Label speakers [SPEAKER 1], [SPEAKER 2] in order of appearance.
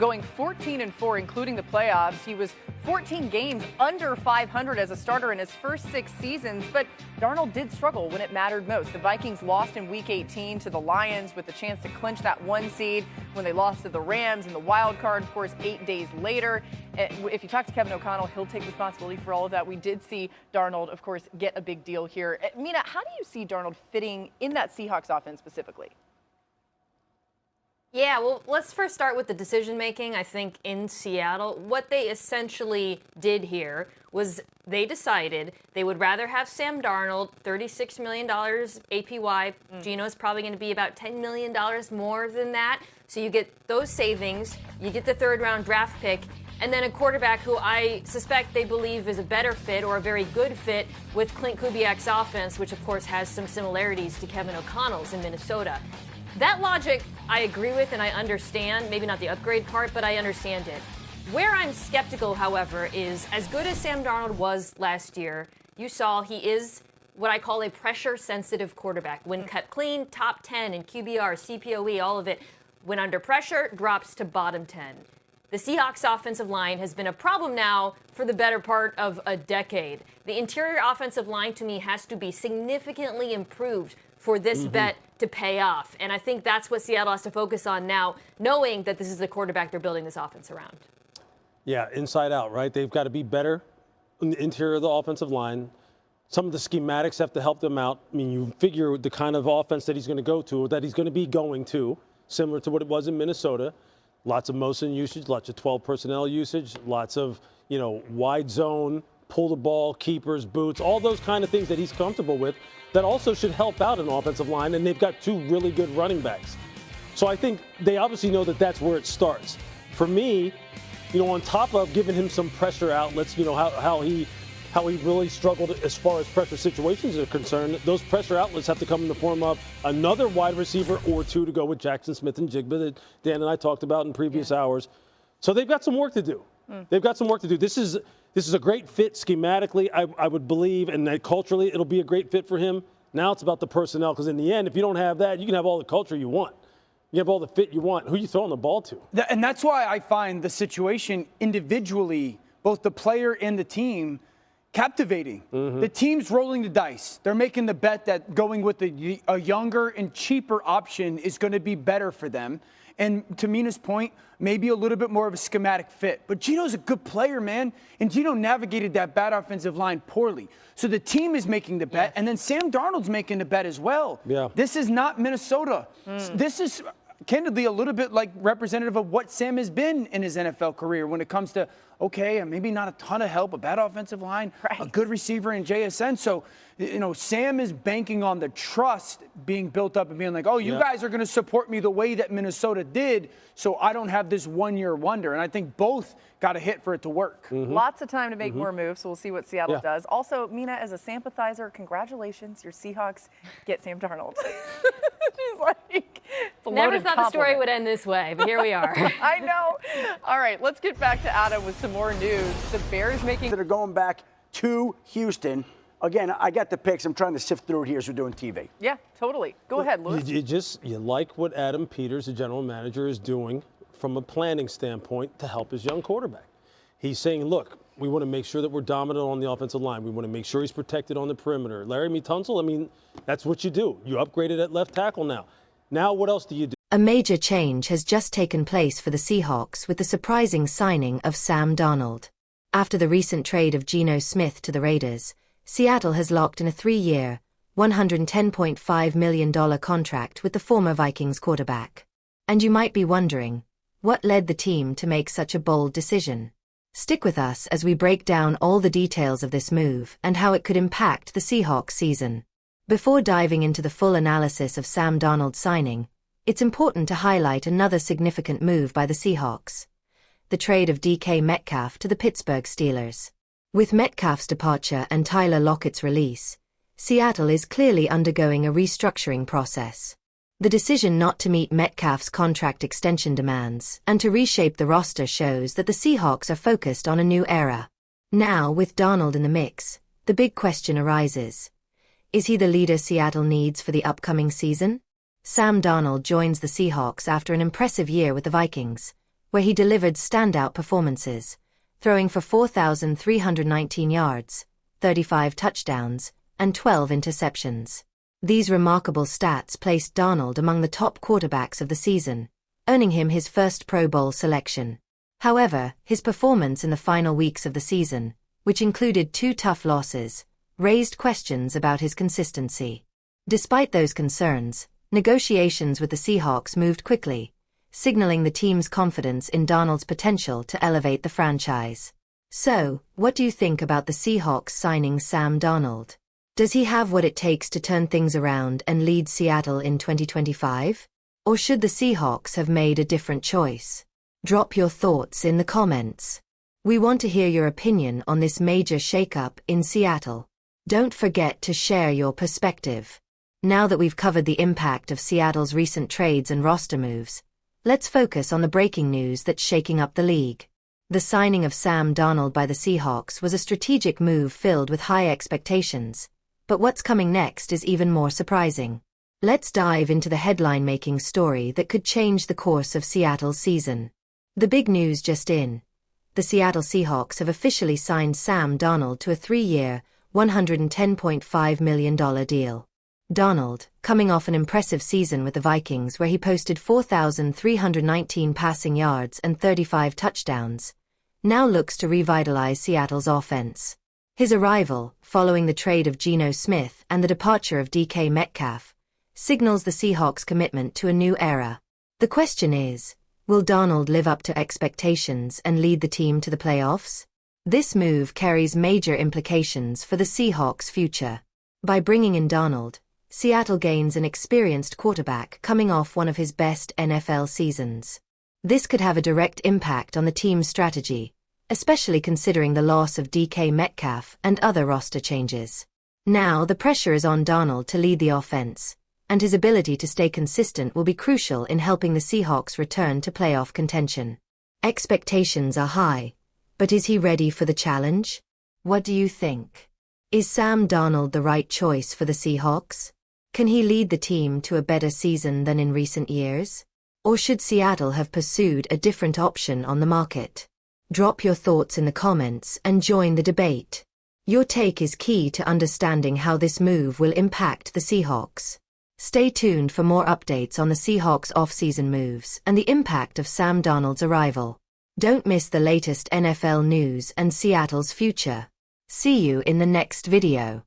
[SPEAKER 1] Going 14-4, including the playoffs. He was 14 games under 500 as a starter in his first 6 seasons, but Darnold did struggle when it mattered most. The Vikings lost in Week 18 to the Lions with the chance to clinch that 1 seed when they lost to the Rams in the wild card, of course, 8 days later. If you talk to Kevin O'Connell, he'll take responsibility for all of that. We did see Darnold, of course, get a big deal here. Mina, how do you see Darnold fitting in that Seahawks offense specifically?
[SPEAKER 2] Yeah, well, let's first start with the decision-making. I think in Seattle, what they essentially did here was they decided they would rather have Sam Darnold, $36 million APY. Gino's probably going to be about $10 million more than that. So you get those savings, you get the third-round draft pick, and then a quarterback who I suspect they believe is a better fit or a very good fit with Clint Kubiak's offense, which, of course, has some similarities to Kevin O'Connell's in Minnesota. That logic I agree with and I understand, maybe not the upgrade part, but I understand it. Where I'm skeptical, however, is as good as Sam Darnold was last year, you saw he is what I call a pressure-sensitive quarterback. When kept clean, top 10 in QBR, CPOE, all of it. When under pressure, drops to bottom 10. The Seahawks offensive line has been a problem now for the better part of a decade. The interior offensive line, to me, has to be significantly improved for this bet to pay off. And I think that's what Seattle has to focus on now, knowing that this is the quarterback they're building this offense around.
[SPEAKER 3] Yeah, inside out, right? They've got to be better in the interior of the offensive line. Some of the schematics have to help them out. I mean, you figure the kind of offense that he's going to go to, that he's going to be going to, similar to what it was in Minnesota. Lots of motion usage, lots of 12 personnel usage, lots of, wide zone, pull the ball, keepers, boots, all those kind of things that he's comfortable with that also should help out an offensive line, and they've got 2 really good running backs. So I think they obviously know that that's where it starts. For me, on top of giving him some pressure outlets, how he really struggled as far as pressure situations are concerned, those pressure outlets have to come in the form of another wide receiver or 2 to go with Jackson Smith and Jigba that Dan and I talked about in previous hours. So they've got some work to do. They've got some work to do. This is a great fit schematically, I would believe, and that culturally it'll be a great fit for him. Now it's about the personnel, because in the end, if you don't have that, you can have all the culture you want. You have all the fit you want. Who are you throwing the ball to?
[SPEAKER 4] And that's why I find the situation individually, both the player and the team, captivating. The team's rolling the dice. They're making the bet that going with a younger and cheaper option is going to be better for them. And to Mina's point, maybe a little bit more of a schematic fit. But Gino's a good player, man. And Gino navigated that bad offensive line poorly. So the team is making the bet, and then Sam Darnold's making the bet as well.
[SPEAKER 3] Yeah.
[SPEAKER 4] This is not Minnesota. This is candidly a little bit like representative of what Sam has been in his NFL career when it comes to, okay, maybe not a ton of help, a bad offensive line, a good receiver in JSN. So, Sam is banking on the trust being built up and being like, oh, you guys are going to support me the way that Minnesota did, so I don't have this one-year wonder. And I think both got a hit for it to work.
[SPEAKER 1] Lots of time to make more moves, so we'll see what Seattle does. Also, Mina, as a sympathizer, congratulations. Your Seahawks get Sam Darnold. She's like, it's a
[SPEAKER 2] Never thought the story would end this way, but here we are.
[SPEAKER 1] I know. All right, let's get back to Adam with some more news. The Bears making...
[SPEAKER 5] that are going back to Houston. Again, I got the picks. I'm trying to sift through it here as we're doing TV.
[SPEAKER 1] Yeah, totally. Go ahead, Louis.
[SPEAKER 3] You like what Adam Peters, the general manager, is doing from a planning standpoint to help his young quarterback. He's saying, look, we want to make sure that we're dominant on the offensive line. We want to make sure he's protected on the perimeter. Laramie Tunsil, that's what you do. You upgraded at left tackle now. Now what else do you do?
[SPEAKER 6] A major change has just taken place for the Seahawks with the surprising signing of Sam Darnold. After the recent trade of Geno Smith to the Raiders, Seattle has locked in a 3-year, $110.5 million contract with the former Vikings quarterback. And you might be wondering, what led the team to make such a bold decision? Stick with us as we break down all the details of this move and how it could impact the Seahawks season. Before diving into the full analysis of Sam Darnold's signing, it's important to highlight another significant move by the Seahawks: the trade of DK Metcalf to the Pittsburgh Steelers. With Metcalf's departure and Tyler Lockett's release, Seattle is clearly undergoing a restructuring process. The decision not to meet Metcalf's contract extension demands and to reshape the roster shows that the Seahawks are focused on a new era. Now, with Darnold in the mix, the big question arises: is he the leader Seattle needs for the upcoming season? Sam Darnold joins the Seahawks after an impressive year with the Vikings, where he delivered standout performances, throwing for 4,319 yards, 35 touchdowns, and 12 interceptions. These remarkable stats placed Darnold among the top quarterbacks of the season, earning him his first Pro Bowl selection. However, his performance in the final weeks of the season, which included 2 tough losses, raised questions about his consistency. Despite those concerns, negotiations with the Seahawks moved quickly, signaling the team's confidence in Darnold's potential to elevate the franchise. So, what do you think about the Seahawks signing Sam Darnold? Does he have what it takes to turn things around and lead Seattle in 2025? Or should the Seahawks have made a different choice? Drop your thoughts in the comments. We want to hear your opinion on this major shakeup in Seattle. Don't forget to share your perspective. Now that we've covered the impact of Seattle's recent trades and roster moves, let's focus on the breaking news that's shaking up the league. The signing of Sam Darnold by the Seahawks was a strategic move filled with high expectations, but what's coming next is even more surprising. Let's dive into the headline-making story that could change the course of Seattle's season. The big news just in. The Seattle Seahawks have officially signed Sam Darnold to a 3-year, $110.5 million deal. Darnold, coming off an impressive season with the Vikings where he posted 4,319 passing yards and 35 touchdowns, now looks to revitalize Seattle's offense. His arrival, following the trade of Geno Smith and the departure of DK Metcalf, signals the Seahawks' commitment to a new era. The question is, will Darnold live up to expectations and lead the team to the playoffs? This move carries major implications for the Seahawks' future. By bringing in Darnold, Seattle gains an experienced quarterback coming off one of his best NFL seasons. This could have a direct impact on the team's strategy, especially considering the loss of DK Metcalf and other roster changes. Now the pressure is on Darnold to lead the offense, and his ability to stay consistent will be crucial in helping the Seahawks return to playoff contention. Expectations are high, but is he ready for the challenge? What do you think? Is Sam Darnold the right choice for the Seahawks? Can he lead the team to a better season than in recent years? Or should Seattle have pursued a different option on the market? Drop your thoughts in the comments and join the debate. Your take is key to understanding how this move will impact the Seahawks. Stay tuned for more updates on the Seahawks' off-season moves and the impact of Sam Darnold's arrival. Don't miss the latest NFL news and Seattle's future. See you in the next video.